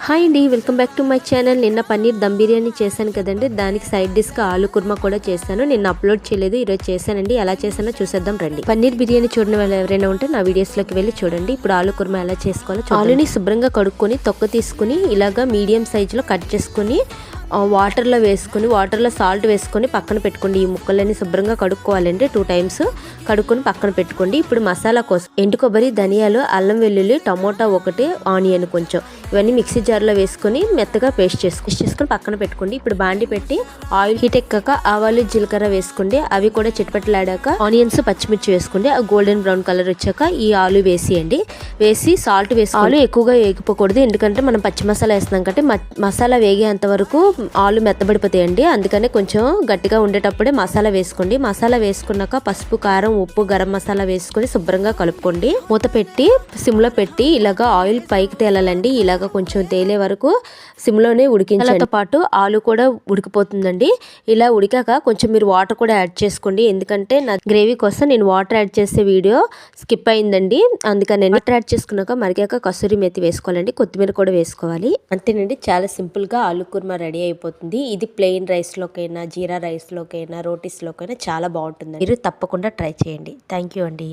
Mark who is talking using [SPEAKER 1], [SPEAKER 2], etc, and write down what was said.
[SPEAKER 1] Hi అండి, welcome back to my channel. నిన్న పన్నీర్ దమ్ బిర్యానీ చేశాను కదండి, దానికి సైడ్ డిష్గా ఆలు కుర్మా కూడా చేశాను. నిన్న అప్లోడ్ చేయలేదు, ఈరోజు చేశానండి. ఎలా చేశానో చూసేద్దాం రండి. పన్నీర్ బిర్యానీ చూడని వాళ్ళు ఎవరైనా ఉంటే నా వీడియోస్లోకి వెళ్ళి చూడండి. ఇప్పుడు ఆలు కుర్మా ఎలా చేసుకోవాలో. ఆలుని శుభ్రంగా కడుక్కొని తొక్క తీసుకుని ఇలాగా మీడియం సైజులో కట్ చేసుకుని వాటర్లో సాల్ట్ వేసుకొని పక్కన పెట్టుకోండి. ఈ ముక్కలన్నీ శుభ్రంగా కడుక్కోవాలండి. 2 times కడుక్కొని పక్కన పెట్టుకోండి. ఇప్పుడు మసాలా కోసం ఎండు కొబ్బరి, ధనియాలు, అల్లం వెల్లుల్లి, టమోటా 1, ఆనియన్ కొంచెం, ఇవన్నీ మిక్సీ జార్లో వేసుకొని మెత్తగా పేస్ట్ చేసుకొని పక్కన పెట్టుకోండి. ఇప్పుడు బాండి పెట్టి ఆయిల్ హీట్ ఎక్కాక ఆవాలు, జీలకర్ర వేసుకోండి. అవి కూడా చిటపట్లాడాక ఆనియన్స్, పచ్చిమిర్చి వేసుకోండి. ఆ గోల్డెన్ బ్రౌన్ కలర్ వచ్చాక ఈ ఆలు వేసి సాల్ట్ వేసి. ఆలు ఎక్కువగా వేగిపోకూడదు, ఎందుకంటే మనం పచ్చి మసాలా వేస్తున్నాం కాబట్టి మసాలా వేగేంత వరకు ఆలు మెత్తబడిపోతాయండి. అందుకనే కొంచెం గట్టిగా ఉండేటప్పుడే మసాలా వేసుకోండి. మసాలా వేసుకున్నాక పసుపు, కారం, ఉప్పు, గరం మసాలా వేసుకొని శుభ్రంగా కలుపుకోండి. మూత పెట్టి సిమ్లో పెట్టి ఇలాగా ఆయిల్ పైకి తేలాలండి. ఇలాగ కొంచెం తేలే వరకు సిమ్లోనే ఉడికించడంతో పాటు ఆలు కూడా ఉడికిపోతుందండి. ఇలా ఉడికాక కొంచెం మీరు వాటర్ కూడా యాడ్ చేసుకోండి, ఎందుకంటే నా గ్రేవీ కోసం నేను వాటర్ యాడ్ చేసే వీడియో స్కిప్ అయిందండి. అందుకని వాటర్ యాడ్ చేసుకున్నాక మరిగాక కసూరి మేతి వేసుకోవాలండి, కొత్తిమీర కూడా వేసుకోవాలి. అంతేనండి, చాలా సింపుల్గా ఆలు కుర్మా రెడీ అయిపోతుంది. ఇది ప్లెయిన్ రైస్లోకైనా, జీరా రైస్లోకైనా, రోటీస్లోకైనా చాలా బాగుంటుంది. మీరు తప్పకుండా ట్రై చేయండి. థ్యాంక్ యూ అండి.